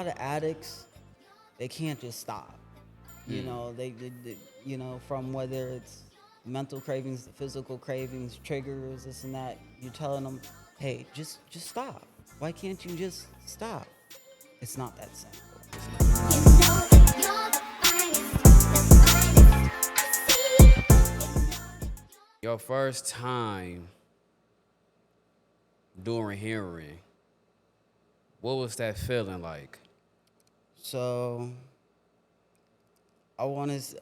A lot of addicts, they can't just stop. Mm. From whether it's mental cravings, physical cravings, triggers, this and that, you're telling them, hey, just stop. Why can't you just stop? It's not that simple. It's not. Your first time doing heroin, what was that feeling like? So I want to,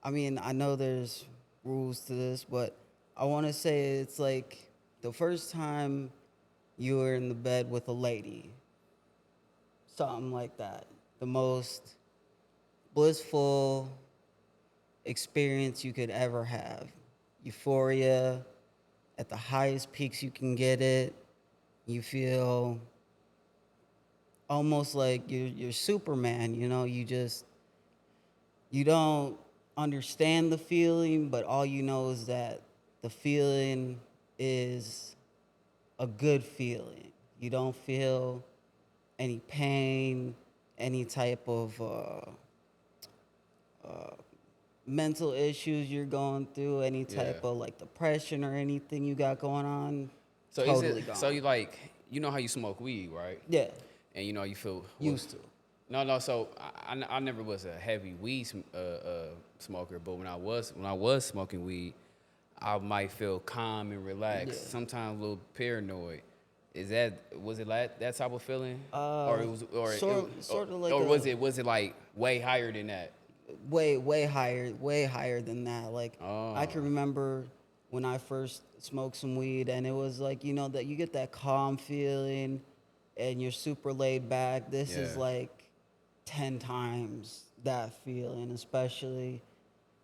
I mean, I know there's rules to this, but I want to say it's like the first time you were in the bed with a lady, something like that. The most blissful experience you could ever have. Euphoria at the highest peaks you can get it. You feel almost like you're Superman, you don't understand the feeling, but all you know is that the feeling is a good feeling. You don't feel any pain, any type of mental issues you're going through, any Yeah. type of like depression or anything you got going on, So is it totally so gone. you like you know how you smoke weed, right? Yeah, And you know you feel well, used to. no. So I never was a heavy weed smoker, but when I was smoking weed, I might feel calm and Yeah. relaxed. Sometimes a little paranoid. Was it like that type of feeling, or Uh, it was or it, sort of like or a was it like way higher than that? way higher than that. Like I Oh, can remember when I first smoked some weed, and it was like that you get that calm feeling, and you're super laid back. This is yeah. like 10 times that feeling, especially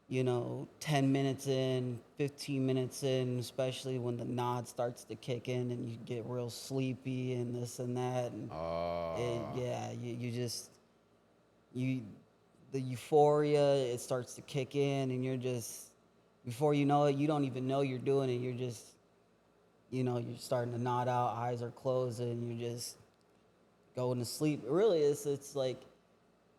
10 minutes in, 15 minutes in, especially when the nod starts to kick in and you get real sleepy and this and that. And Oh, yeah, you just, you, the euphoria, it starts to kick in and you're just, before you know it, you don't even know you're doing it. You're just, you're starting to nod out, eyes are closing, you're just going to sleep. Really, it's like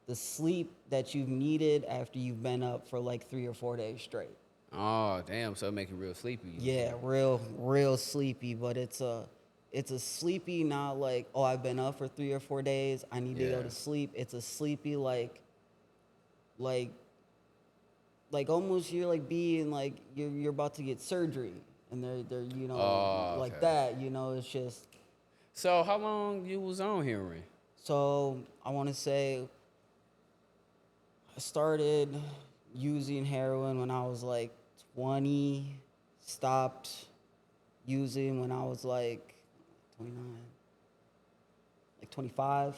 the sleep that you've needed after you've been up for like 3 or 4 days straight. oh, damn! So it make you real sleepy. Yeah, real sleepy, but it's a sleepy, not like, oh, I've been up for 3 or 4 days, I need to go Yeah. to sleep. It's a sleepy like almost you're like being like you're about to get surgery, and they're Oh, like okay. that, it's just. So how long you was on heroin? So I want to say I started using heroin when I was like 20, stopped using when I was like 29, like 25,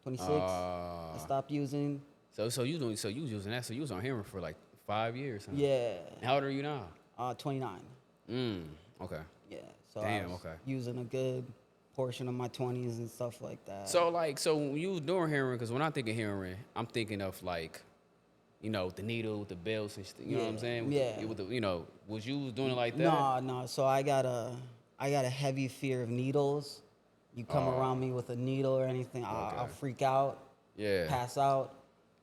26. I Uh, stopped using. so you was using that. So you was on heroin for like 5 years, huh? Yeah, How old are you now? 29. Mm. Okay. Yeah, so I Damn. was Okay. using a good portion of my 20s and stuff like that. So when you was doing heroin, because when I think of heroin, I'm thinking of like, the needle with the bells and you know what Yeah, I'm saying? yeah. Was you doing it like that? No, no. So I got a heavy fear of needles. You come Oh, around me with a needle or anything, I'll okay. freak out, Yeah. pass out.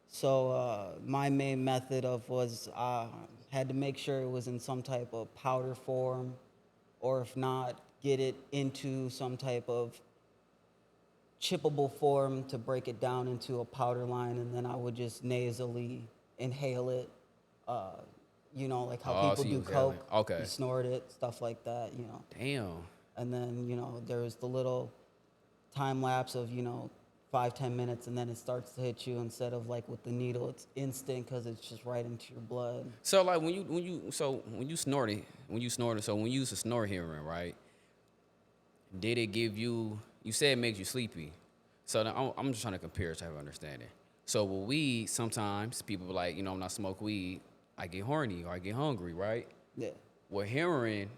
So my main method of was had to make sure it was in some type of powder form, or if not, get it into some type of chippable form to break it down into a powder line, and then I would just nasally inhale it. Uh, like how Oh, people so you do was yelling. coke, you Okay. snort it, stuff like that. Damn. And then there was the little time lapse of 5-10 minutes, and then it starts to hit you. Instead of like with the needle, it's instant because it's just right into your blood. So like when you snorted, so when you used to snort heroin, right? Did it give you? You said it makes you sleepy. So now I'm just trying to compare to have understanding. So with weed, sometimes people be like, when I smoke weed, I get horny or I get hungry, right? Yeah. With heroin,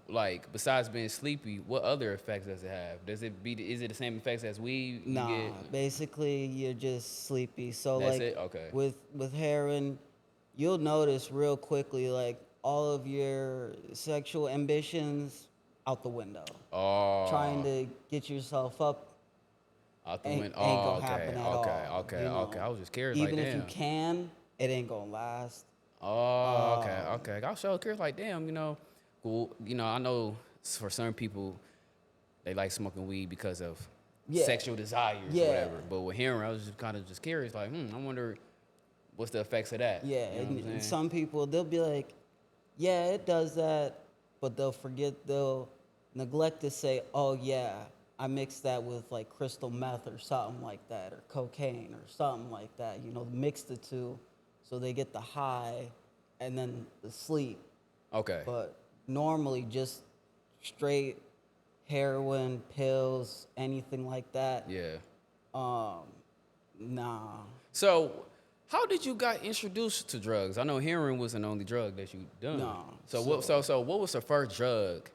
like besides being sleepy, what other effects does it have? Is it the same effects as weed you Nah, get? basically you're just sleepy. So That's like it. Okay. with heroin, you'll notice real quickly like all of your sexual ambitions out the window. Trying Oh, to get yourself up, Out the window. ain't Oh, gonna okay, happen at okay, all. okay, You okay. know, I was just curious, like, even if you damn. can, it ain't gonna last. Oh, okay, Um, okay. I was so curious, like, damn, well, I know for some people they like smoking weed because of yeah, sexual desires or yeah, whatever. But with heroin, I was just kind of just curious, like, I wonder what's the effects of that. yeah. You know what I'm And saying? some people they'll be like, yeah, it does that, but they'll neglect to say, oh yeah, I mixed that with like crystal meth or something like that, or cocaine or something like that. You know, mix the two, so they get the high, and then the sleep. Okay. But normally, just straight heroin, pills, anything like that. Yeah. Um, nah. So, how did you got introduced to drugs? I know heroin wasn't the only drug that you done. No. So what? So what was the first drug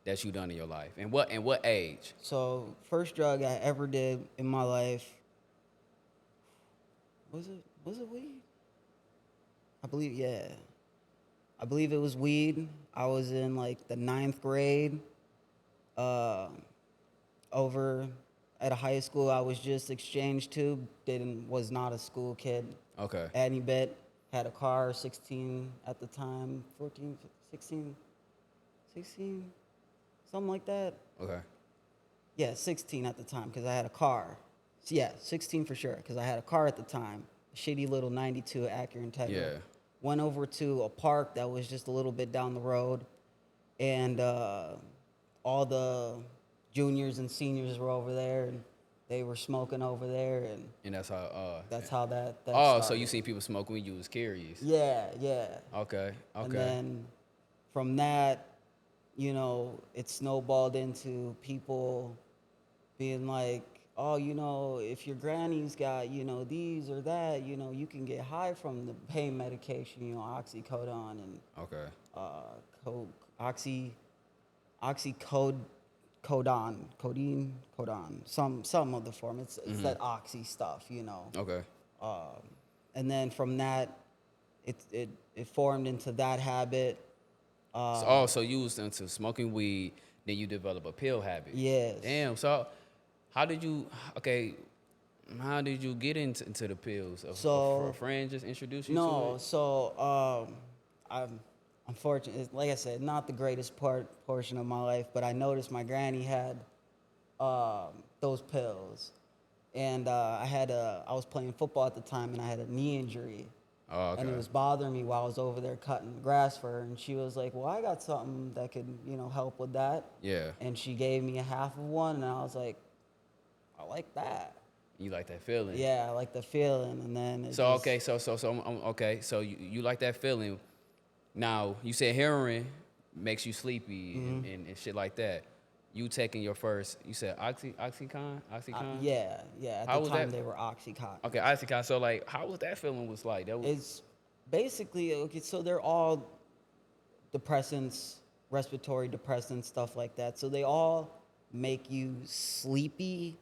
that you done in your life, and what age? So first drug I ever did in my life was it weed? I believe, yeah. I believe it was weed. I was in like the ninth grade. Uh, over at a high school I was just exchanged to. Didn't was not a school kid. Okay. Any bit. Had a car, 16 at the time, 14, 16, 16, something like that. Okay. Yeah, 16 at the time because I had a car. So yeah, 16 for sure because I had a car at the time. A shitty little 92 Acura Integra. Yeah. Went over to a park that was just a little bit down the road, and all the juniors and seniors were over there, and they were smoking over there, and And that's how. that's how that Oh, so you started. seen people smoke when you was curious? Yeah, yeah. Okay. And Okay. then from that, it snowballed into people being like, oh, if your granny's got, these or that, you can get high from the pain medication, oxycodone and Okay. co- oxy, oxycodone, codeine, some of the form. It's that oxy stuff. Okay. Um, and then from that, it formed into that habit. So you was into smoking weed, then you develop a pill habit. Yes. Damn. So how did you? Okay. How did you get into the pills? A So friend just introduced you to no, it? so I'm unfortunate. Like I said, not the greatest portion of my life, but I noticed my granny had those pills, and I was playing football at the time, and I had a knee injury, Oh, and it okay. was bothering me while I was over there cutting grass for her, and she was like, "Well, I got something that could help with that," Yeah. and she gave me a half of one, and I was like, "I like that." You like that feeling? Yeah, I like the feeling, and then it So just okay. Okay. So you like that feeling? Now you said heroin makes you sleepy and shit like that. You taking your first? You said oxycontin. yeah. At the How was time, that? they were OxyContin. Okay, oxycontin. So like, how was that feeling? Was like that was It's basically okay. So they're all depressants, respiratory depressants, stuff like that. So they all make you sleepy.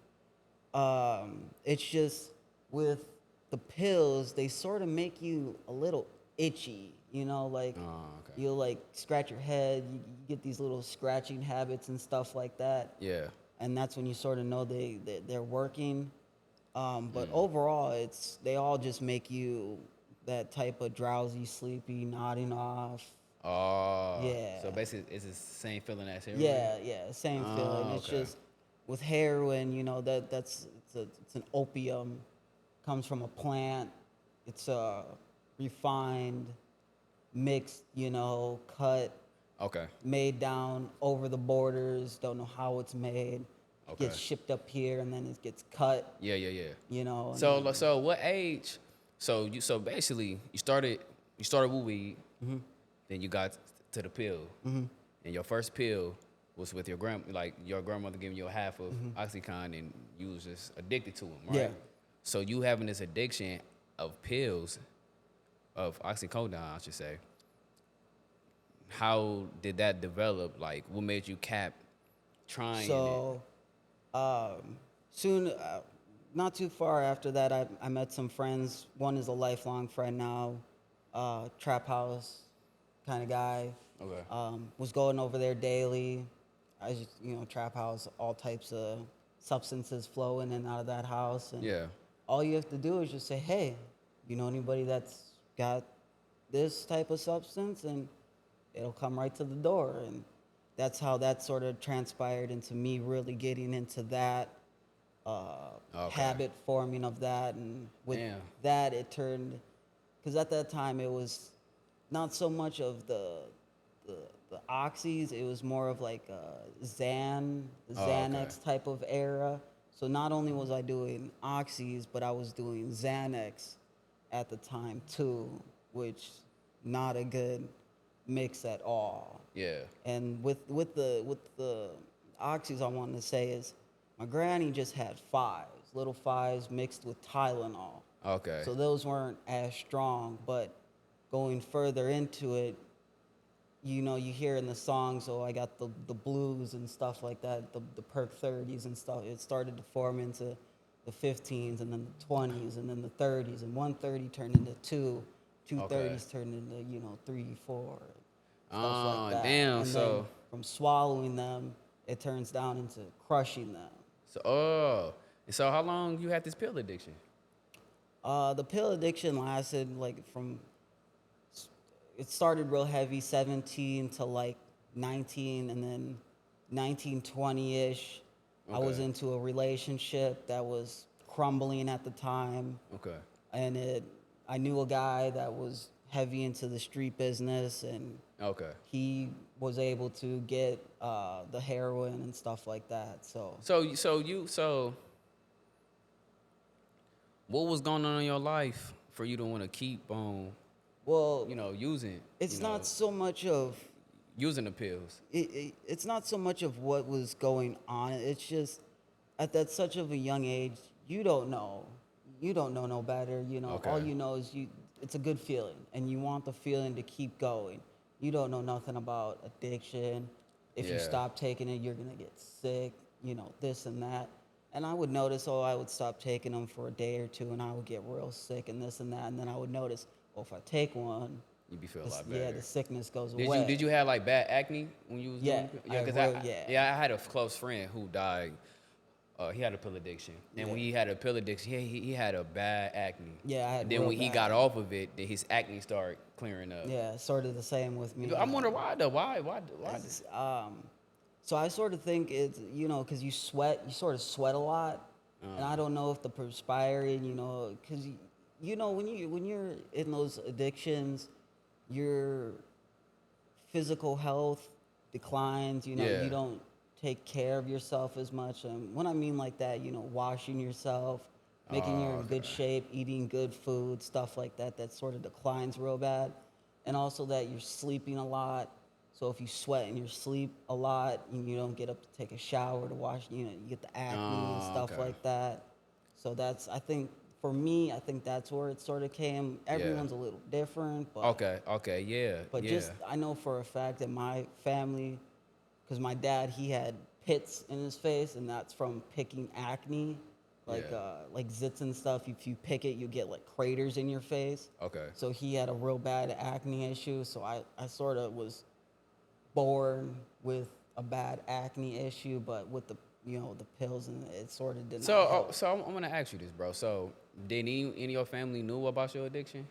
It's just with the pills, they sort of make you a little itchy. Like Oh, okay. you'll like scratch your head. You get these little scratching habits and stuff like that. Yeah. And that's when you sort of know they're working. But Mm. overall, they all just make you that type of drowsy, sleepy, nodding off. Oh, Yeah, so basically, it's the same feeling as heroin. yeah, same feeling. Oh, It's okay. just with heroin, it's an opium, comes from a plant. It's refined, mixed, cut, Okay. made down over the borders. Don't know how it's made. Okay. Gets shipped up here and then it gets cut. Yeah, yeah, yeah. And So, then so what age? So basically, you started with weed, then you got to the pill, and your first pill was with your grandmother giving you a half of OxyContin, and you was just addicted to them, right? Yeah. So you having this addiction of pills, of oxycodone, I should say. How did that develop? Like, what made you cap trying it? So, soon, not too far after that, I met some friends. One is a lifelong friend now, trap house kind of guy. Okay. Was going over there daily. I just, trap house, all types of substances flow in and out of that house. And Yeah. all you have to do is just say, hey, you know anybody that's got this type of substance? And it'll come right to the door. And that's how that sort of transpired into me really getting into that Okay. habit forming of that. And with Damn. that, it turned, because at that time it was not so much of the, the oxys, it was more of like the Oh, okay. Xanax type of era. So not only was I doing oxys, but I was doing Xanax at the time too, which not a good mix at all. Yeah. And with the oxys, I wanted to say is my granny just had fives, little fives mixed with Tylenol. Okay. So those weren't as strong, but going further into it, you know, you hear in the songs, oh, I got the blues and stuff like that, the perk 30s and stuff. It started to form into the 15s and then the 20s and then the 30s, and 130 turned into two Okay. 30s turned into, you know, 3, 4, stuff like Oh, that. damn. And then from swallowing them, it turns down into crushing them. And so how long you had this pill addiction? The pill addiction lasted like from, it started real heavy, 17 to like 19, and then 19, 20-ish. I was Okay. into a relationship that was crumbling at the time, Okay. and I knew a guy that was heavy into the street business, and Okay. he was able to get the heroin and stuff like that. So, So what was going on in your life for you to want to keep on, well, using, it's not so much of using the pills? it's not so much of what was going on. It's just at that such of a young age, you don't know. You don't know no better. You know, all Okay. you know is you. It's a good feeling, and you want the feeling to keep going. You don't know nothing about addiction. If you Yeah. stop taking it, you're gonna get sick. You know, this and that. And I would notice, oh, I would stop taking them for a day or two, and I would get real sick and this and that. And then I would notice, well, if I take one, You'd be feel a this, lot yeah, better. the sickness goes Did you away. did you have like bad acne when you was Yeah, doing? Yeah, I because will. Yeah. I had a close friend who died. He had a pill addiction, and when Yeah. he had a pill addiction, he had a bad acne. Yeah, I And had then real when he bad. got off of it, then his acne started clearing up. Yeah, sort of the same with me. I'm wondering why though. Why? It's, so I sort of think it's, you know, because you sort of sweat a lot, and I don't know if the perspiring, you know, because you know when you're in those addictions, your physical health declines. You know, Yeah. you don't take care of yourself as much. And when I mean like that, you know, washing yourself, making you're Oh, in good okay. shape, eating good food, stuff like that, that sort of declines real bad. And also that you're sleeping a lot. So if you sweat in your sleep a lot and you don't get up to take a shower to wash, you know, you get the acne and Oh, stuff okay. like that. So that's, I think, for me, I think that's where it sort of came. Yeah. Everyone's a little different, but Okay. Okay. Yeah. but Yeah. just I know for a fact that my family, because my dad, he had pits in his face, and that's from picking acne, Yeah. like zits and stuff. If you pick it, you get like craters in your face. Okay. So he had a real bad acne issue. So I sort of was born with a bad acne issue, but with the, you know, the pills, and it sort of did not help. So I'm gonna ask you this, bro. So did any of your family knew about your addiction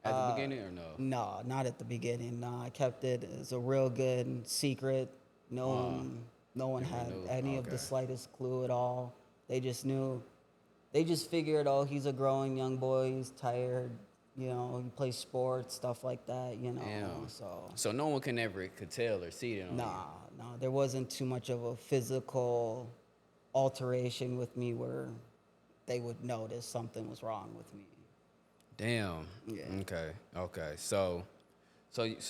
at the beginning or no? No, not at the beginning. No, I kept it as a real good secret. No one, no one Never had knew. any of the Okay. slightest clue at all. They just knew. They just figured, oh, he's a growing young boy. He's tired. You know, he plays sports, stuff like that. You know, Damn. so So no one can ever could tell or see it on you. nah, no, there wasn't too much of a physical alteration with me where they would notice something was wrong with me. Damn. Yeah. Okay. Okay. So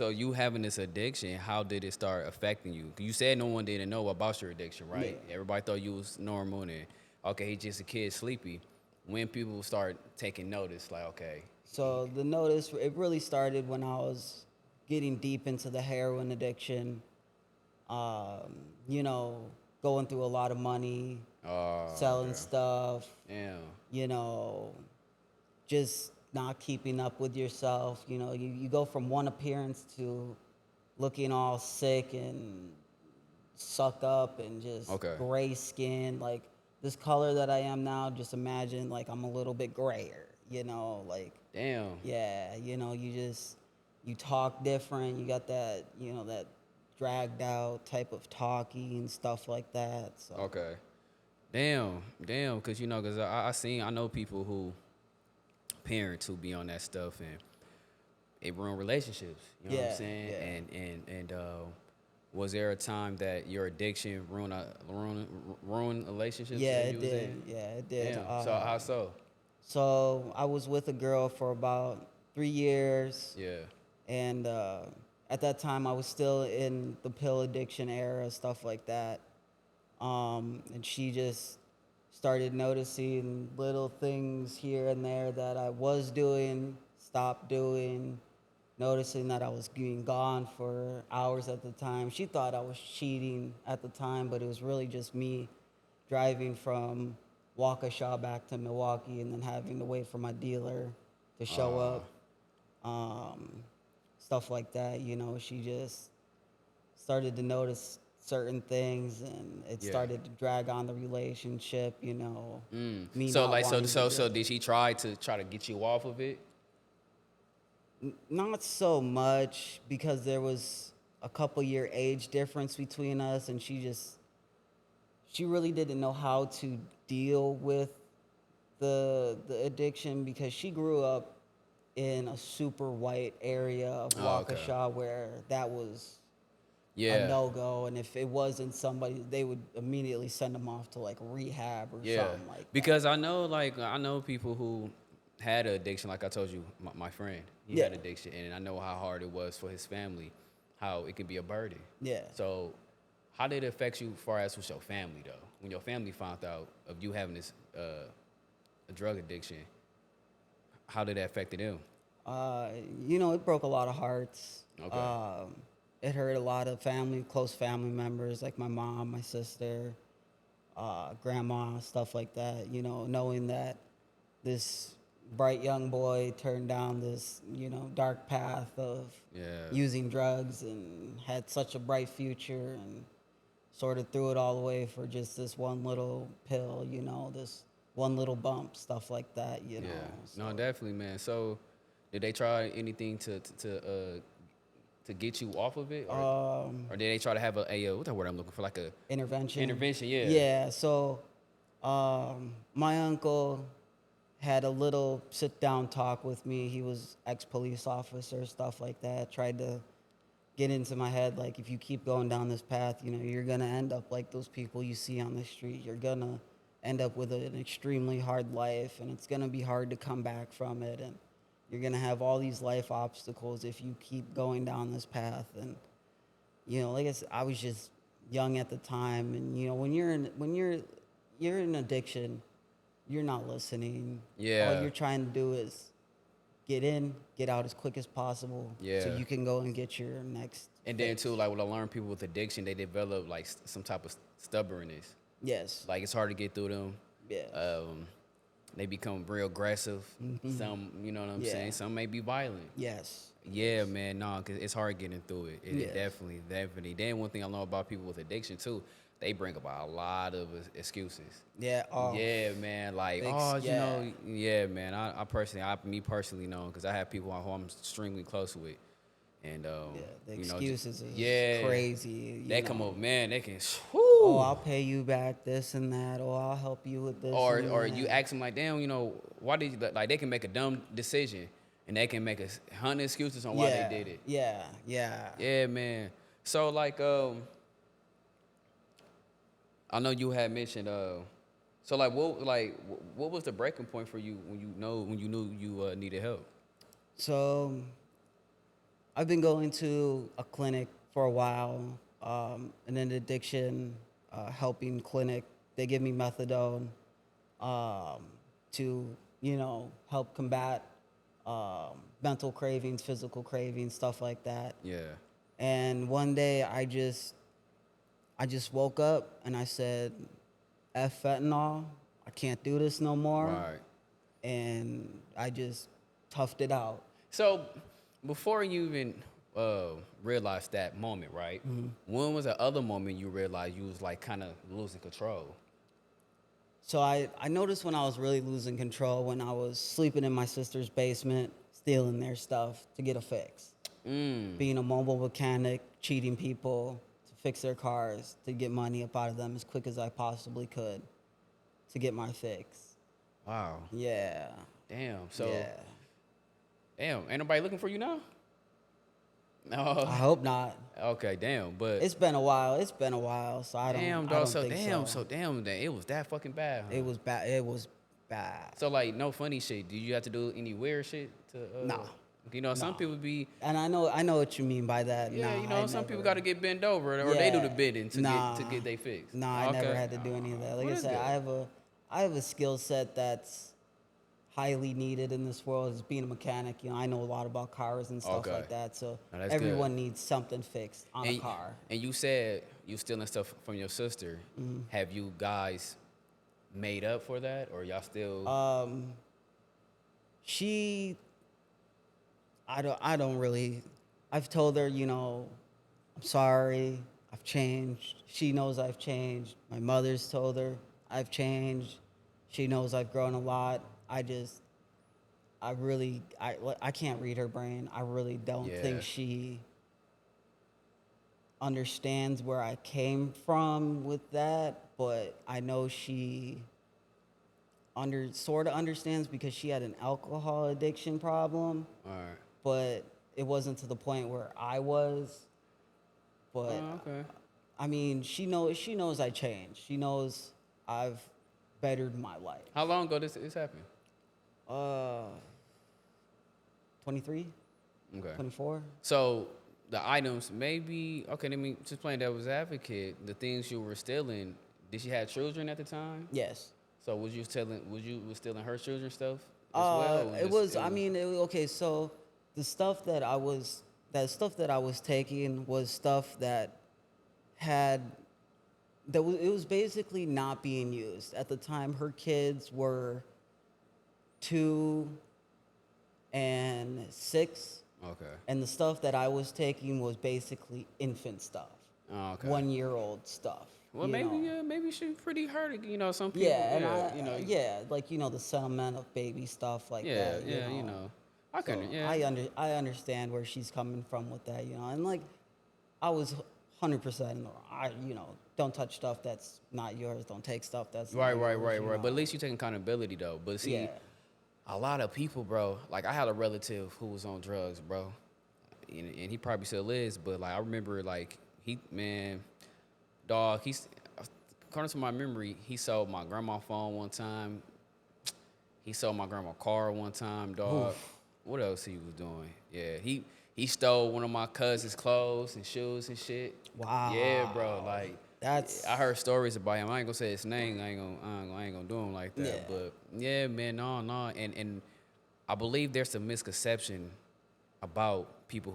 you having this addiction, how did it start affecting you? You said no one didn't know about your addiction, right? Yeah. Everybody thought you was normal and okay, he's just a kid sleepy. When people start taking notice, like okay, So the notice, it really started when I was getting deep into the heroin addiction. You know, going through a lot of money, selling okay. stuff, Damn. you know, just not keeping up with yourself. You know, you go from one appearance to looking all sick and suck up and just Okay. gray skin. Like this color that I am now, just imagine like I'm a little bit grayer, like Damn. yeah, you talk different. You got that, that dragged out type of talking and stuff like that. So Okay. Damn. Cause cause I know people who parents who be on that stuff and it ruin relationships. You know what I'm yeah, saying? yeah. And was there a time that your addiction ruined relationships Yeah, that you it was did. in? Yeah, it did. Damn. So how so? So I was with a girl for about 3 years, Yeah. and at that time I was still in the pill addiction era, stuff like that. And she just started noticing little things here and there that I was doing, stopped doing, noticing that I was being gone for hours at the time. She thought I was cheating at the time, but it was really just me driving from Waukesha back to Milwaukee and then having to wait for my dealer to show up. Um, Stuff like that, she just started to notice certain things and it Yeah. started to drag on the relationship, me So not like wanting to do so it. did she try to get you off of it? Not so much because there was a couple year age difference between us and she really didn't know how to deal with the addiction because she grew up in a super white area of Oh, okay. Waukesha where that was a Yeah. no-go, and if it wasn't somebody, they would immediately send them off to like rehab or Yeah, something like that. because I know people who had an addiction. Like I told you, my friend, he Yeah, had addiction, and I know how hard it was for his family, how it can be a burden. yeah. So, how did it affect you, as far as with your family though? When your family found out of you having this a drug addiction, how did that affect them? Uh, it broke a lot of hearts. Okay. It hurt a lot of close family members like my mom, my sister, grandma, stuff like that. Knowing that this bright young boy turned down this, dark path of Yeah. using drugs and had such a bright future and sort of threw it all away for just this one little pill, this one little bump, stuff like that, Yeah. So No, definitely, man. So, did they try anything to get you off of it, or did they try to have what's that word I'm looking for, like a intervention. intervention? Yeah. Yeah, so my uncle had a little sit down talk with me. He was ex police officer, stuff like that. Tried to get into my head like if you keep going down this path, you're gonna end up like those people you see on the street. You're gonna end up with an extremely hard life, and it's gonna be hard to come back from it, and you're gonna have all these life obstacles if you keep going down this path. And like I said, I was just young at the time, and when you're in addiction, you're not listening. All Yeah. you're trying to do is get in, get out as quick as possible, so Yeah. you can go and get your next And then fix. too, like when I learn people with addiction, they develop like some type of stubbornness. Yes. Like it's hard to get through them. Yeah. They become real aggressive. Some, you know what I'm Yeah. saying. Some may be violent. Yes. Yeah, man. No, cause it's hard getting through it. It Yes. definitely. Then one thing I know about people with addiction too, they bring about a lot of excuses. Yeah. Oh. Yeah, man. Like, Thanks. Yeah. yeah, man. Me personally know, because I have people who I'm extremely close with, and Yeah. The you know, excuses is yeah, crazy. they come up, man. They can, Oh, whoo. I'll pay you back this and that. Oh, I'll help you with this. Or and you that. ask them like, damn, why did you like? They can make a dumb decision, and they can make 100 excuses on why they Yeah. did it. Yeah. Yeah. Yeah, man. So like, I know you had mentioned, so what was the breaking point for you when you knew you needed help? So I've been going to a clinic for a while, an addiction helping clinic. They give me methadone um, to, help combat mental cravings, physical cravings, stuff like that. Yeah. And one day I just woke up and I said, F fentanyl, I can't do this no more. Right. And I just toughed it out. So before you even realized that moment, right? When was the other moment you realized you was like kind of losing control? So I noticed when I was really losing control when I was sleeping in my sister's basement, stealing their stuff to get a fix. Being a mobile mechanic, cheating people to fix their cars, to get money up out of them as quick as I possibly could to get my fix. Wow. Yeah. Damn. So, Yeah. damn, ain't nobody looking for you now? No. I hope not. Okay, damn. But It's been a while. It's been a while, so damn, I dog. don't So think damn. so. So damn. That it was that fucking bad, huh? It was bad. It was bad. So like, no funny shit. Did you have to do any weird shit to? Nah. You know, some Nah. people be. And I know what you mean by that. Yeah, Nah, you I know, some people never. got to get bent over, or they do the Yeah. bidding to Nah. get they fix. Nah, I never Okay. had to do any of that. Like Well, I that's said, good. I have a skill set that's highly needed in this world as being a mechanic. You know, I know a lot about cars and stuff Okay. like that. So No, that's good. everyone needs something fixed on a And car. and you said you stealing stuff from your sister. Mm-hmm. Have you guys made up for that, or y'all still? She I don't really I've told her, you know, I'm sorry, I've changed. She knows I've changed. My mother's told her I've changed. She knows I've grown a lot. I can't read her brain. I really don't Yeah. think she understands where I came from with that, but I know she sort of understands because she had an alcohol addiction problem, All right. but it wasn't to the point where I was. But Oh, okay. I mean, she knows I changed. She knows I've bettered my life. How long ago this happened? Uh 23, Okay. 24. So the items, maybe okay. Let me just playing devil's advocate. The things you were stealing. Did she have children at the time? Yes. So was you was stealing her children's stuff as well? Or It just, was. I mean, okay. So the stuff that stuff that I was taking was stuff that had it was basically not being used at the time. Her kids were 2 and 6, Okay. and the stuff that I was taking was basically infant stuff, Oh, okay. 1-year-old stuff. Well, you maybe know. maybe she's pretty hurt. You know, some people. Yeah, and Yeah, you know. like the settlement of baby stuff like Yeah, that. yeah, you know. I So can. Yeah. I understand where she's coming from with that, and like I was 100% in the wrong. Don't touch stuff that's not yours. Don't take stuff that's Right, not right, yours, right, you right. But at know. least you taking accountability though. But see, Yeah. a lot of people, bro. Like I had a relative who was on drugs, bro, and he probably still is. But like I remember, like dog. He's according to my memory, he sold my grandma phone one time. He sold my grandma car one time, dog. What else he was doing? Yeah, he stole one of my cousin's clothes and shoes and shit. Yeah, bro. Wow. Like That's I heard stories about him. I ain't gonna say his name. I ain't gonna do him like that. Yeah. But yeah, man, no. And I believe there's a misconception about people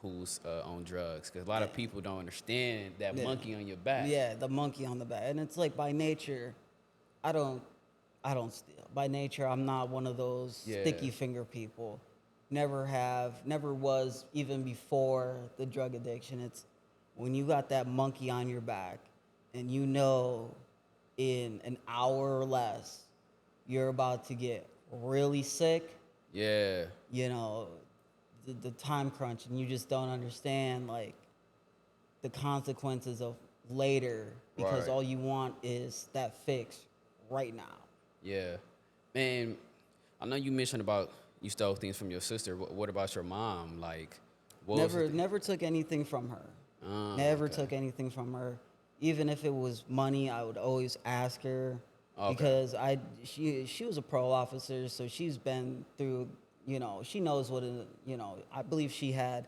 who's on drugs because a lot of people don't understand that Yeah. monkey on your back. Yeah, the monkey on the back. And it's like by nature, I don't I don't steal. By nature, I'm not one of those Yeah. sticky finger people. Never was even before the drug addiction. It's when you got that monkey on your back and you know in an hour or less you're about to get really sick, Yeah. you know, the time crunch, and you just don't understand like the consequences of later because Right. all you want is that fix right now. Yeah. Man, I know you mentioned about you stole things from your sister. What about your mom? Like, what was the Never took anything from her. Oh, Never okay. took anything from her. Even if it was money, I would always ask her Okay. because she was a parole officer, so she's been through, she knows I believe she had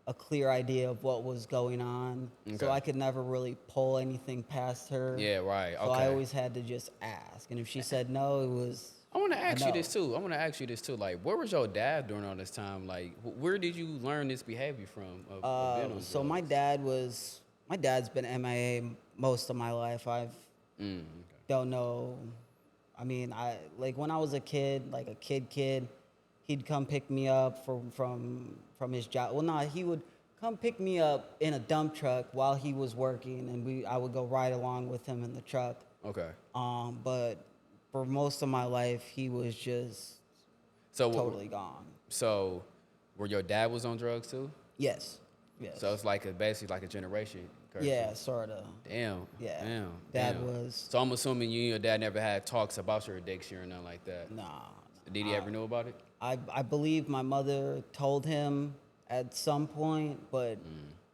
a clear idea of what was going on. So Okay. I could never really pull anything past her. Yeah, right. So I Okay. always had to just ask. And if she said no, it was I want to ask you no. this too. I want to ask you this too. Like, where was your dad during all this time? Like, where did you learn this behavior from? Of being on So drugs? my dad's been MIA most of my life. Okay. Don't know. I mean, I like when I was a kid, like a kid, he'd come pick me up from his job. Well, no, he would come pick me up in a dump truck while he was working, and I would go ride along with him in the truck. Okay. But for most of my life, he was just So totally gone. so where your dad was on drugs too? Yes, yes. So it's like basically like a generation curse. Yeah, sort of. Damn. Yeah. Damn. Dad damn. was So I'm assuming you and your dad never had talks about your addiction or nothing like that. nah. Did he ever know about it? I believe my mother told him at some point, but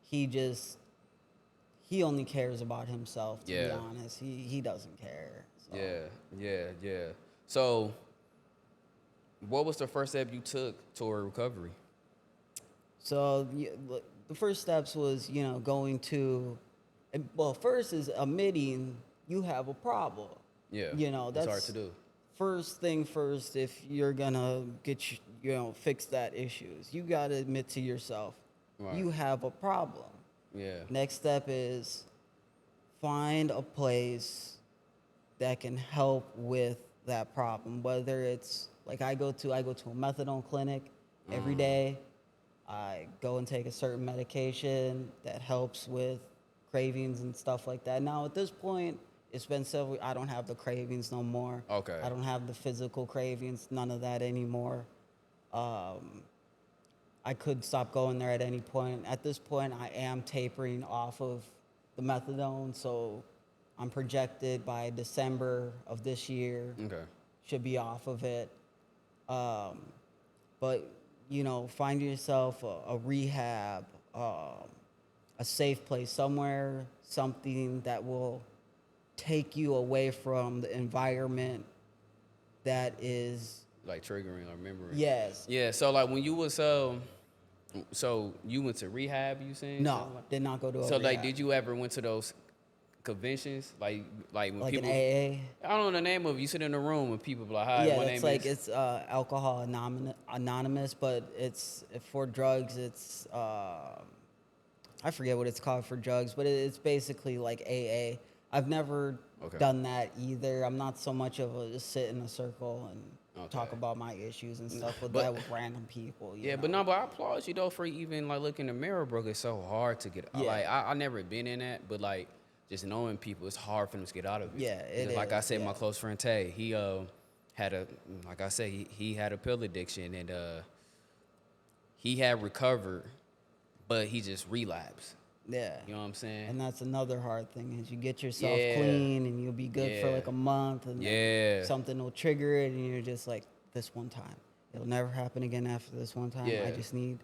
he just he only cares about himself. To be Yeah. honest, he doesn't care. So. Yeah. So, what was the first step you took toward recovery? So look, the first steps was going to, well, first is admitting you have a problem. Yeah. That's It's hard to do. first thing first. If you're gonna fix that issues, you gotta admit to yourself Right. you have a problem. Yeah. Next step is find a place that can help with that problem. Whether it's like I go to a methadone clinic every day. I go and take a certain medication that helps with cravings and stuff like that. Now at this point, it's been several. I don't have the cravings no more. Okay. I don't have the physical cravings. None of that anymore. I could stop going there at any point. At this point, I am tapering off of the methadone, so I'm projected by December of this year Okay. should be off of it. But find yourself a rehab, a safe place, somewhere, something that will take you away from the environment that is Like triggering or remembering. yes. Yeah. So like when you was so you went to rehab, you saying? No, Something like- did not go to a So like, rehab. did you ever went to those conventions? Like when Like people, an AA? I don't know the name of it. You sit in a room and people be like, "Hi, Yeah, my it's name like is." it's alcohol anonymous, but it's for drugs. It's I forget what it's called for drugs, but it's basically like AA. I've never Okay. done that either. I'm not so much of a just sit in a circle and talk Okay. about my issues and stuff with But- that with random people. Yeah, but no, but I applaud you though for even like looking in the mirror, bro. It's so hard to get. Yeah. Like I never been in that, but like just knowing people, it's hard for them to get out of it. Yeah, it Because like I is, said, my yeah. close friend Tay, he had a like I said, he had a pill addiction and he had recovered, but he just relapsed. Yeah. You know what I'm saying? And that's another hard thing is you get yourself Yeah. clean and you'll be good for Yeah. like a month and then Yeah. something will trigger it and you're just like this one time. It'll never happen again after this one time. I Yeah. just need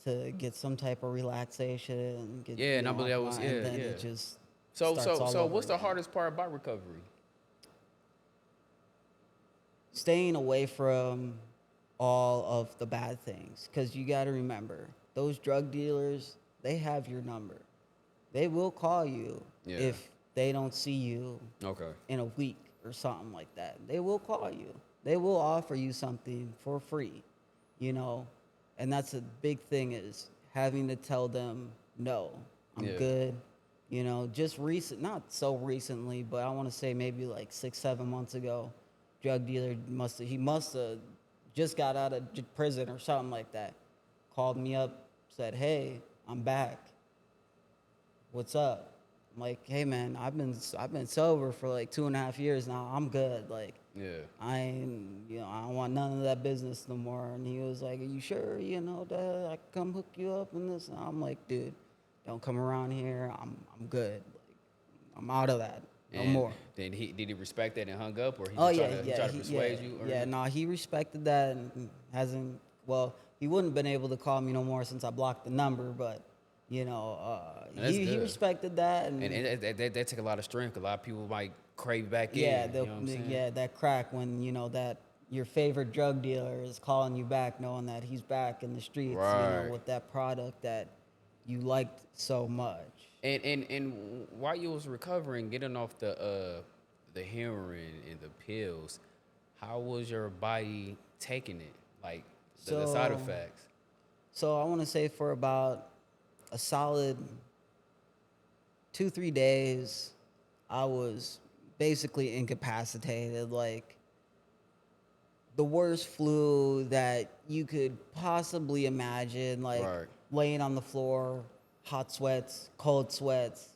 to get some type of relaxation and get Yeah, and I believe that was- and then yeah. it just So starts all so over what's the again. hardest part about recovery? Staying away from all of the bad things because you got to remember those drug dealers, they have your number. They will call you Yeah. if they don't see you Okay. in a week or something like that. They will call you. They will offer you something for free, and that's a big thing is having to tell them, no, I'm Yeah. good. Just not so recently, but I want to say maybe like 6, 7 months ago, drug dealer must have just got out of prison or something like that. Called me up, said, hey, I'm back. What's up? I'm like, hey man, I've been sober for like 2.5 years now. I'm good. Like Yeah. I ain't, I don't want none of that business no more. And he was like, are you sure, that I can come hook you up and this? And I'm like, dude, don't come around here. I'm good. Like, I'm out of that. No And more. Did he respect that and hung up, or he Oh just yeah, tried to, yeah, try to persuade you? Or yeah. No, he respected that and hasn't. Well, he wouldn't have been able to call me no more since I blocked the number. But That's he good. respected that and And that take a lot of strength. A lot of people might crave back yeah, in. You know what I'm saying? yeah, that crack when that your favorite drug dealer is calling you back, knowing that he's back in the streets, Right. with that product that you liked so much. And while you was recovering, getting off the heroin and the pills, how was your body taking it? Like the side So- effects? So I want to say for about a solid 2, 3 days, I was basically incapacitated. Like the worst flu that you could possibly imagine, like Right. laying on the floor, hot sweats, cold sweats,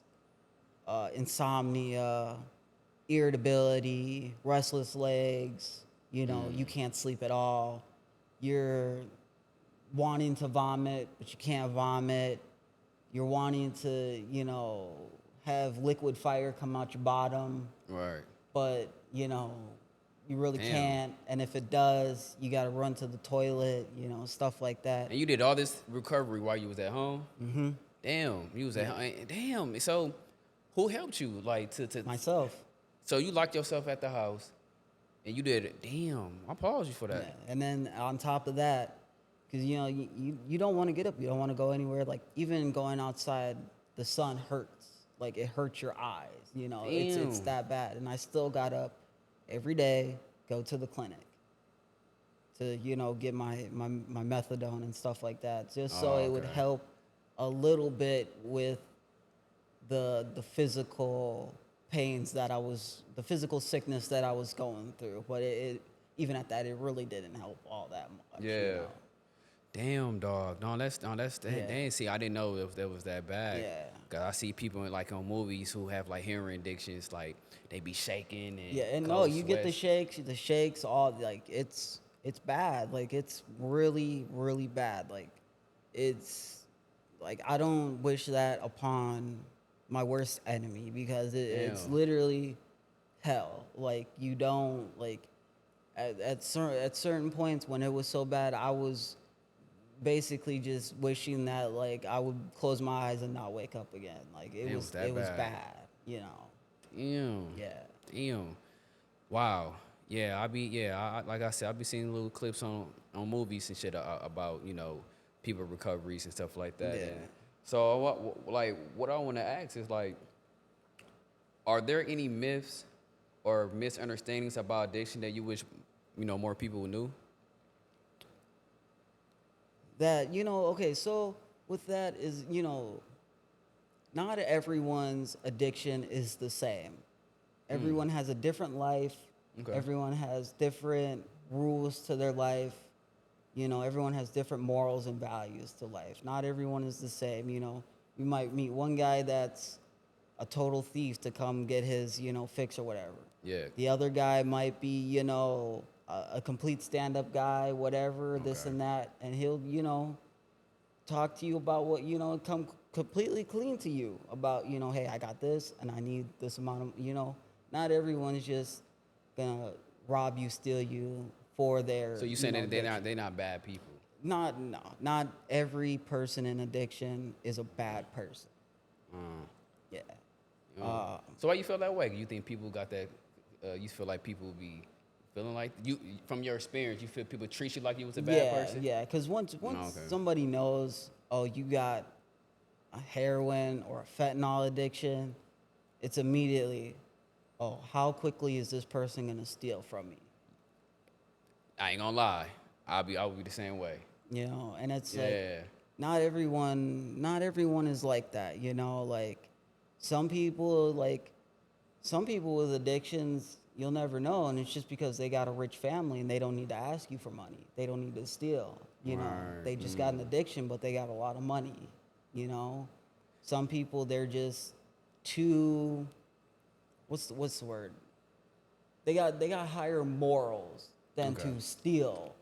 insomnia, irritability, restless legs. You know, you can't sleep at all. You're wanting to vomit, but you can't vomit. You're wanting to, have liquid fire come out your bottom, Right. but, you really Damn. can't. And if it does, you got to run to the toilet, stuff like that. And you did all this recovery while you was at home? Mm-hmm. Damn. You was at home. Damn. So who helped you? Like to Myself. so you locked yourself at the house and you did it. Damn. I apologize you for Yeah. that. And then on top of that, because, you don't want to get up. You don't want to go anywhere. Like, even going outside, the sun hurts. Like, it hurts your eyes. It's Damn. that bad. And I still got up every day, go to the clinic to, get my methadone and stuff like that, just so Oh, it would okay. help a little bit with the physical pains that the physical sickness that I was going through. But even at that, it really didn't help all that much. Yeah. Damn, dog. No, that's Yeah. dang. See, I didn't know if that was that bad. Yeah. Cause I see people in, like on movies who have like heroin addictions, like they be shaking and Yeah, and no, cold you get sweats. the shakes, all like it's bad. Like, it's really, really bad. Like, it's like, I don't wish that upon my worst enemy, because it's Damn. literally hell. Like, you don't like at certain points when it was so bad, I was basically just wishing that, like, I would close my eyes and not wake up again. Like, It was that it was bad. bad. Damn. Yeah. Damn. Wow. Yeah, like I said, I be seeing little clips on movies and shit about people recoveries and stuff like that. Yeah. And so what I want to ask is like, are there any myths or misunderstandings about addiction that you wish more people knew? That, okay, so with that is, not everyone's addiction is the same. Everyone has a different life. Okay. Everyone has different rules to their life. Everyone has different morals and values to life. Not everyone is the same. You might meet one guy that's a total thief to come get his, fix or whatever. Yeah. The other guy might be, a complete stand-up guy, whatever, this Okay. and that, and he'll, talk to you about what, come completely clean to you about, hey, I got this and I need this amount of, not everyone's just gonna rob you, steal you for their, So you saying that addiction. they're not bad people? Not every person in addiction is a bad person. Yeah. So why you feel that way? You think people got that? You feel like people be feeling like you from your experience. You feel people treat you like you was a bad person? Yeah, because once Okay. somebody knows, oh, you got a heroin or a fentanyl addiction, it's immediately, oh, how quickly is this person gonna steal from me? I ain't gonna lie. I would be the same way. And it's like, Yeah. not everyone is like that. Like, some people like some people with addictions, you'll never know, and it's just because they got a rich family and they don't need to ask you for money. They don't need to steal. Right. They just got an addiction, but they got a lot of money. Some people, they're just too, what's the word? They got higher morals than Okay. to steal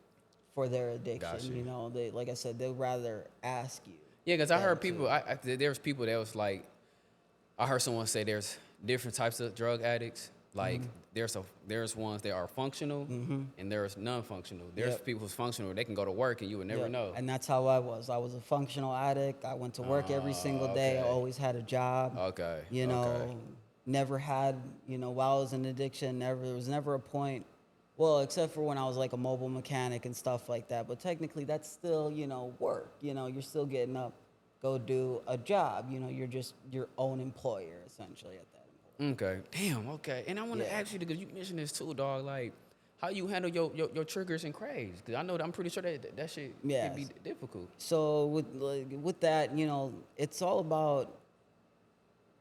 for their addiction. Got you. They, like I said, they'd rather ask you. Yeah, because I than heard to- people. There's people that was like, I heard someone say there's different types of drug addicts. Like there's ones that are functional and there's non-functional. There's Yep. people who's functional. They can go to work and you would never Yeah, know. and that's how I was. I was a functional addict. I went to work every single day. I okay. always had a job. Okay. You know, never had, while I was in addiction, there was never a point, well, except for when I was like a mobile mechanic and stuff like that. But technically, that's still, work. You're still getting up, go do a job. You're just your own employer, essentially, at that point. Okay. Damn. Okay. And I want to Yeah. ask you because you mentioned this too, dog. Like, how you handle your triggers and craves? Because I know I'm pretty sure that shit can be Yes. difficult. So with that, it's all about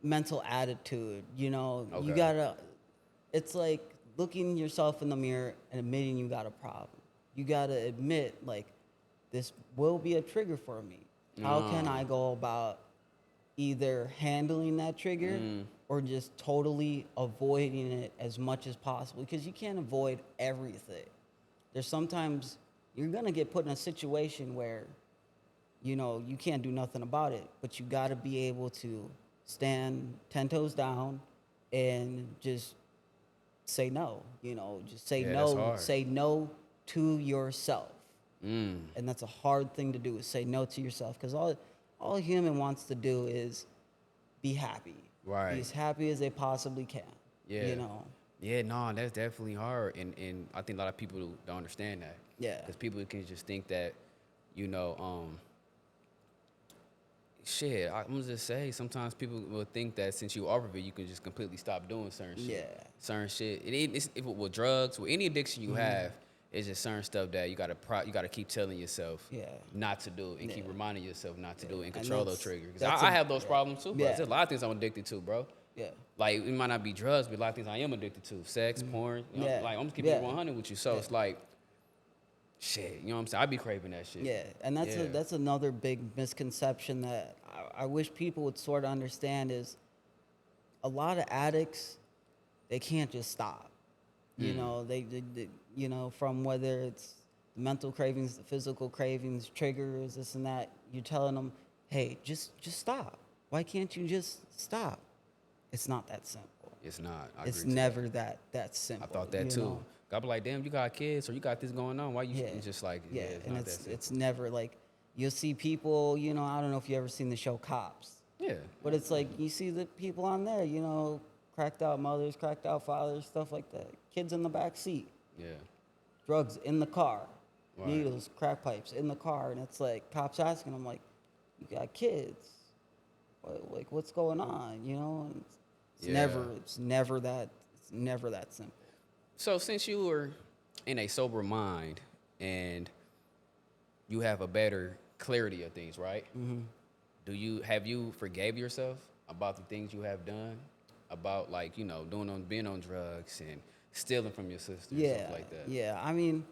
mental attitude. You Okay. gotta. It's like looking yourself in the mirror and admitting you got a problem. You got to admit, like, this will be a trigger for me. How can I go about either handling that trigger or just totally avoiding it as much as possible? Because you can't avoid everything. There's sometimes you're going to get put in a situation where, you know, you can't do nothing about it, but you got to be able to stand 10 toes down and just say no, you know, just Yeah, that's hard. say no to yourself. And that's a hard thing to do, is say no to yourself, because all a human wants to do is be happy. Right. Be as happy as they possibly can. Yeah. You know. Yeah, no, that's definitely hard, and I think a lot of people don't understand that. Yeah. Because people can just think that, you know, shit. I'm gonna just say sometimes people will think that since you are of it, you can just completely stop doing certain shit. Yeah. Certain shit. It's if it with drugs, with any addiction you have, it's just certain stuff that you gotta keep telling yourself not to do and keep reminding yourself not to do it and control those triggers. 'Cause I have those problems too, bro. Yeah. There's a lot of things I'm addicted to, bro. Yeah. Like, it might not be drugs, but a lot of things I am addicted to. Sex, porn. You know, Yeah. like, I'm just keeping Yeah. it 100 with you. So it's like, shit, you know what I'm saying? I be craving that shit. Yeah, and that's another big misconception that I wish people would sort of understand is a lot of addicts, they can't just stop. You know, they you know, from whether it's the mental cravings, the physical cravings, triggers, this and that, you're telling them, hey, just stop. Why can't you just stop? It's not that simple. It's not. I It's agree to never that simple. I thought that you too. know? I be like, damn, you got kids or you got this going on. Why you Yeah. it's just like, Yeah, it's and not that simple. it's never like, you'll see people, you know, I don't know if you ever seen the show Cops. Yeah. But it's like you see the people on there, you know, cracked out mothers, cracked out fathers, stuff like that. Kids in the back seat, Yeah. drugs in the car, Right. needles, crack pipes in the car, and it's like cops asking them, like, "You got kids? Like, what's going on?" You know, and it's Yeah. never that simple. So since you were in a sober mind and you have a better clarity of things, right? Mm-hmm. Have you forgave yourself about the things you have done? About, like, you know, being on drugs and stealing from your sister and stuff like that? Yeah. I mean,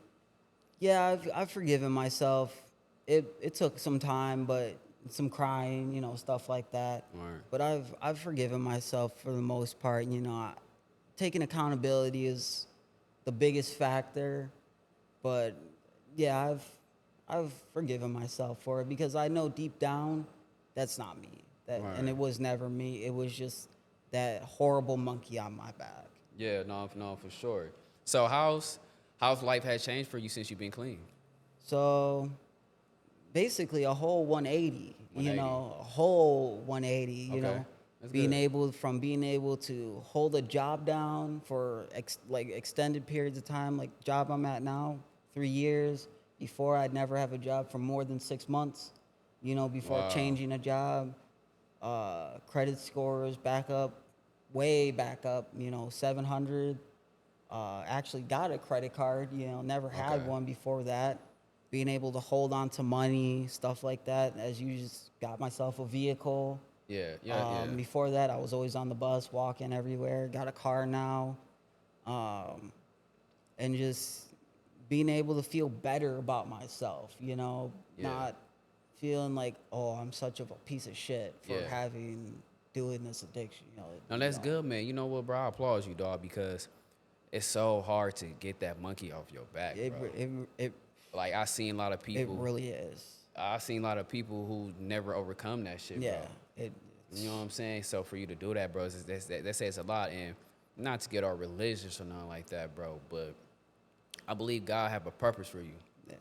yeah, I've forgiven myself. It took some time, but some crying, you know, stuff like that. Right. But I've forgiven myself for the most part. You know, taking accountability is the biggest factor. But yeah, I've forgiven myself for it, because I know deep down that's not me. And Right. it was never me. It was just that horrible monkey on my back. Yeah, no, for sure. So how's life has changed for you since you've been clean? So basically a whole 180, you know, a whole 180, you Okay. know, That's being good. able to hold a job down for extended periods of time, like job I'm at now, 3 years. Before, I'd never have a job for more than 6 months, you know, before Wow. changing a job. Credit scores way back up, you know, 700. Actually got a credit card, you know, never had Okay. one before that. Being able to hold on to money, stuff like that. As you just got myself a vehicle. Yeah. Before that, I was always on the bus, walking everywhere. Got a car now. And just being able to feel better about myself, you know, Yeah. not feeling like, oh, I'm such of a piece of shit for Yeah. doing this addiction, you know. No, that's good, man. You know what, bro? I applaud you, dog, because it's so hard to get that monkey off your back, bro. It Like, I seen a lot of people. really is. I've seen a lot of people who never overcome that shit, Yeah. bro. You know what I'm saying? So for you to do that, bro, that says a lot. And not to get all religious or nothing like that, bro, but I believe God have a purpose for you. Yeah.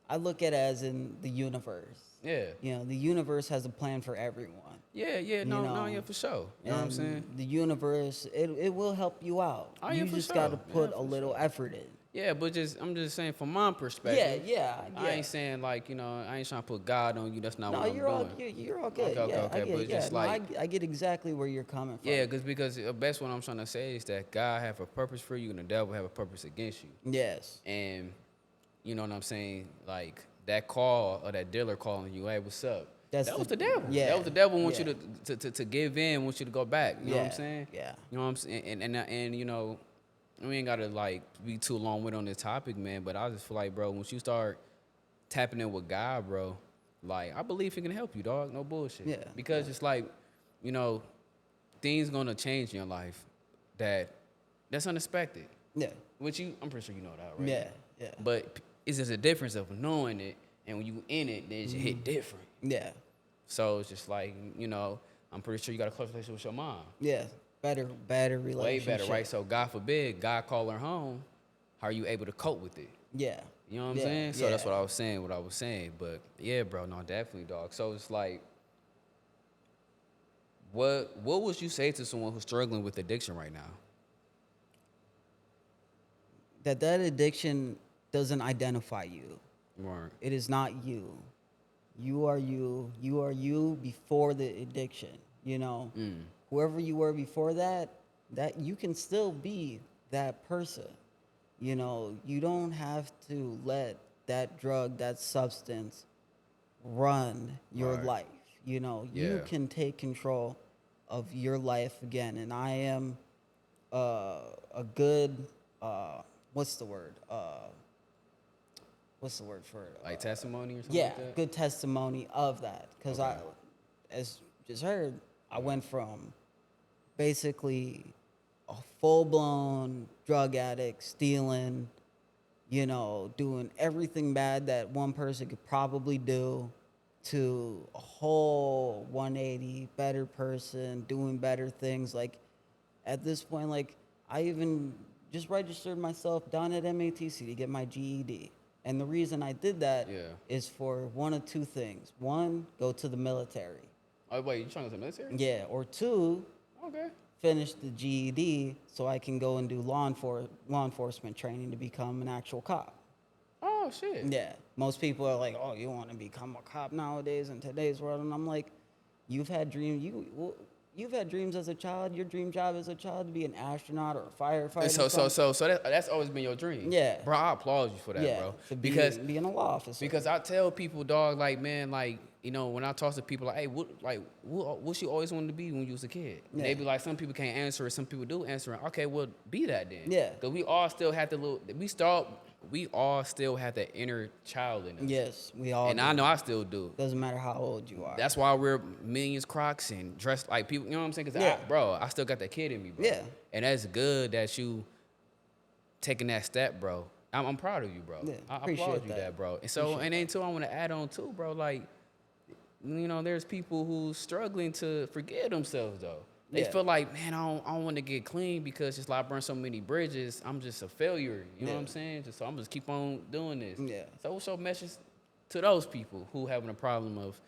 I look at it as in the universe. Yeah. You know, the universe has a plan for everyone. Yeah, no, for sure. You know what I'm And saying? the universe, it will help you out. Oh, yeah, You for just sure. got to Yeah, put for a little effort in. Yeah, but I'm just saying from my perspective. Yeah. I ain't saying, like, you know, I ain't trying to put God on you. That's not No, what I'm you're all doing. you're all good. Okay, yeah, okay, I get, but yeah, just no, like- I get exactly where you're coming from. Yeah, because the best what I'm trying to say is that God have a purpose for you and the devil have a purpose against you. Yes. And you know what I'm saying? Like, that call or that dealer calling you, hey, what's up? That was the devil. Yeah. That was the devil want Yeah. you to give in, want you to go back. You know what I'm saying? Yeah. You know what I'm saying? And you know, we ain't gotta like be too long with on this topic, man. But I just feel like, bro, once you start tapping in with God, bro, like I believe He can help you, dog. No bullshit. Yeah, Because it's like, you know, things gonna change in your life that's unexpected. yeah, Which I'm pretty sure you know that, right? yeah, yeah, But it's just a difference of knowing it, and when you in it, then it just hit different. yeah, So it's just like, I'm pretty sure you got a close relationship with your mom. yeah. Better Way relationship. better, right? So God forbid, God call her home. How are you able to cope with it? Yeah. You know what I'm Yeah, saying? So that's yeah. what I was saying. But yeah, bro, no, definitely, dog. So it's like, what would you say to someone who's struggling with addiction right now? That addiction doesn't identify you. Right. It is not you. You are you. You are you before the addiction. You know, whoever you were before that, that you can still be that person. You know, you don't have to let that drug, that substance run your Right. life. You know, you Yeah. can take control of your life again. And I am a good, what's the word? What's the word for it? Like testimony or something Yeah, like that? good testimony of that. Because Okay. as just heard, I went from basically a full blown drug addict, stealing, you know, doing everything bad that one person could probably do, to a whole 180, better person, doing better things. Like at this point, like I even just registered myself down at MATC to get my GED. And the reason I did that Yeah. is for one of two things. One, go to the military. Oh, wait, you trying to go to the military? Yeah. Or two, Okay. finish the GED so I can go and do law enforcement training to become an actual cop. Oh, shit. Yeah. Most people are like, "Oh, you want to become a cop nowadays in today's world?" And I'm like, "You've had dreams. You've had dreams as a child. Your dream job as a child to be an astronaut or a firefighter. So that's always been your dream. Yeah. Bro, I applaud you for that, Yeah, bro. to Because being a law officer. Because I tell people, dog, like, man, like, when I talk to people, like, hey, what you always wanted to be when you was a kid? And they Yeah. be like, some people can't answer it, some people do answer it. Okay, well, be that then. Yeah. Because we all still have we all still have that inner child in us. Yes, we all. And do. I know I still do. Doesn't matter how old you are. That's why we're millions Crocs and dressed like people, you know what I'm saying? Because, Yeah. bro, I still got that kid in me, bro. Yeah. And that's good that you taking that step, bro. I'm proud of you, bro. Yeah, I appreciate applaud you that. that, bro. And so, Appreciate and then too, I want to add on too, bro. Like, there's people who struggling to forgive themselves though. They Yeah. feel like, man, I don't want to get clean because just like I burned so many bridges, I'm just a failure. You know what Yeah. I'm saying? So I'm just keep on doing this. Yeah. So what's your message to those people who having a problem of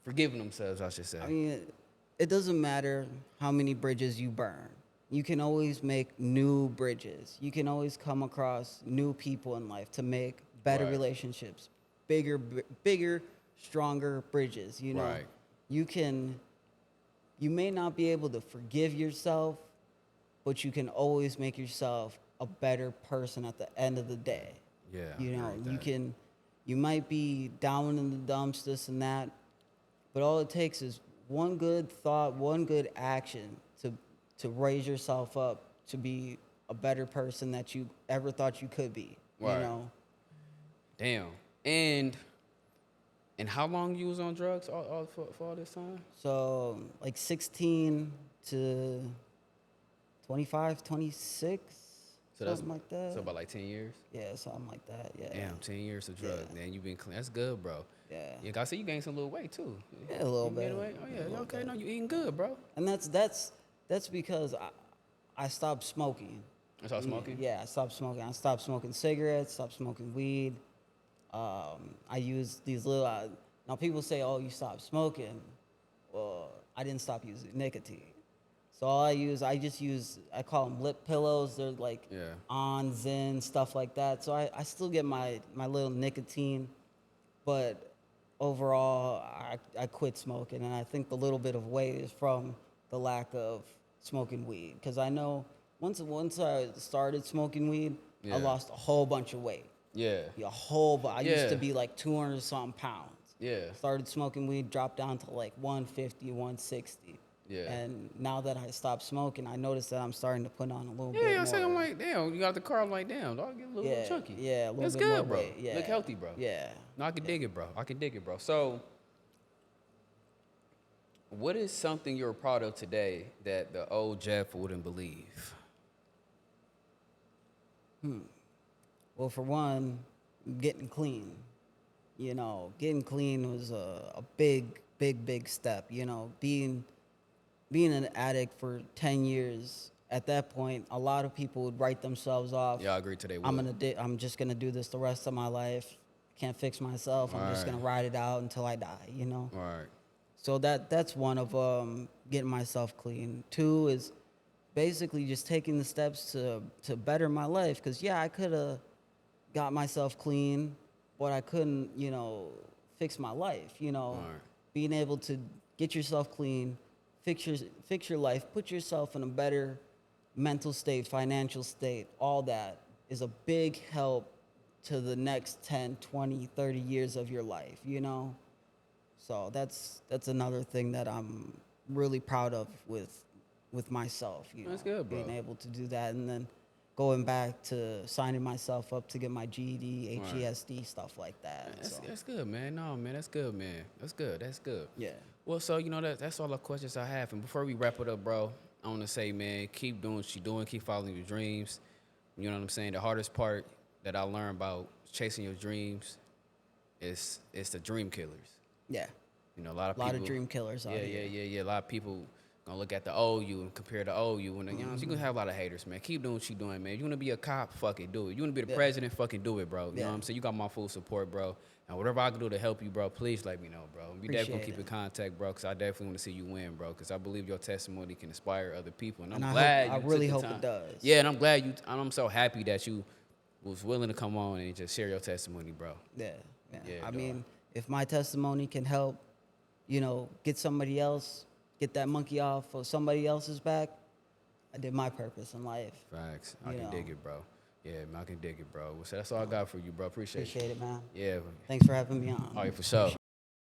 forgiving themselves? I should say. I mean, it doesn't matter how many bridges you burn. You can always make new bridges. You can always come across new people in life to make better Right. relationships, bigger, stronger bridges. You know, Right. you may not be able to forgive yourself, but you can always make yourself a better person at the end of the day. Yeah. I You agree know, with that. you might be down in the dumps, this and that, but all it takes is one good thought, one good action to raise yourself up to be a better person that you ever thought you could be. Right. You know, Damn. And how long you was on drugs for all this time? so like 16 to 25, 26, So that's something like that. So about like 10 years. Yeah, something like that. Yeah. Damn, 10 years of drugs. Yeah. Man, you been clean. That's good, bro. Yeah. Yeah, I see you gained some little weight too. Yeah, a little You gained bit. weight? Oh A yeah, little okay. bit. No, you eating good, bro. And that's because I stopped smoking. I started smoking. Yeah, I stopped smoking. I stopped smoking cigarettes, stopped smoking weed. I use these little. Now people say, "Oh, you stopped smoking." Well, I didn't stop using nicotine. So all I just use. I call them lip pillows. They're like Yeah. on Zen stuff like that. So I still get my little nicotine, but overall I quit smoking, and I think the little bit of weight is from the lack of smoking weed. Because I know once I started smoking weed, Yeah. I lost a whole bunch of weight. Yeah. A whole bunch. I used to Yeah. be like 200 something pounds. Yeah. Started smoking weed, dropped down to like 150, 160. Yeah. And now that I stopped smoking, I noticed that I'm starting to put on a little Yeah, bit I say I'm more. like, damn, you got the car. I'm like, damn, dog, get a little Yeah, chunky. yeah, a little That's bit more good, bro. weight. Yeah, Look healthy, bro. yeah. No, I can dig it, bro. I can dig it, bro. So, what is something you're proud of today that the old Jeff wouldn't believe? Well, for one, getting clean. You know, getting clean was a big step. You know, being an addict for 10 years. At that point, a lot of people would write themselves off. Yeah, I agree today would. I'm just gonna do this the rest of my life. Can't fix myself. I'm just Right. gonna ride it out until I die. You know. Right. So that's one of getting myself clean. Two is basically just taking the steps to better my life. Cause yeah, I could have got myself clean, but I couldn't, fix my life. Right. Being able to get yourself clean, fix your life, put yourself in a better mental state, financial state, all that is a big help to the next 10, 20, 30 years of your life. So that's another thing that I'm really proud of with myself, That's good, bro. being able to do that, and then going back to signing myself up to get my GED, Right. HESD, stuff like that. That's, So that's good, man. No, man, that's good, man. That's good. That's good. yeah, Well, so that's all the questions I have. And before we wrap it up, bro, I want to say, man, keep doing what you're doing. Keep following your dreams. You know what I'm saying? The hardest part that I learned about chasing your dreams is the dream killers. yeah, You know, a lot of a lot people. of dream killers out Yeah, here. yeah. A lot of people gonna look at the old you and compare the old you, and you know, you're gonna have a lot of haters, man. Keep doing what you're doing, man. You wanna be a cop, fuck it, do it. You wanna be the Yeah. president, fucking do it, bro. You know Yeah. what I'm saying? You got my full support, bro. And whatever I can do to help you, bro, please let me know, bro. We definitely gonna Appreciate keep it. in contact, bro, because I definitely want to see you win, bro. Because I believe your testimony can inspire other people, and I'm And glad I you really took hope the time. it does. Yeah, and I'm glad you. And I'm so happy that you was willing to come on and just share your testimony, bro. Yeah, yeah. Yeah, I dog. mean, if my testimony can help, get somebody else, get that monkey off of somebody else's back, I did my purpose in life. Facts. I You can know. dig it, bro. Yeah, man, I can dig it, bro. So that's all I got for you, bro. Appreciate you. Appreciate it, man. Yeah. Thanks for having me on. All right, for sure.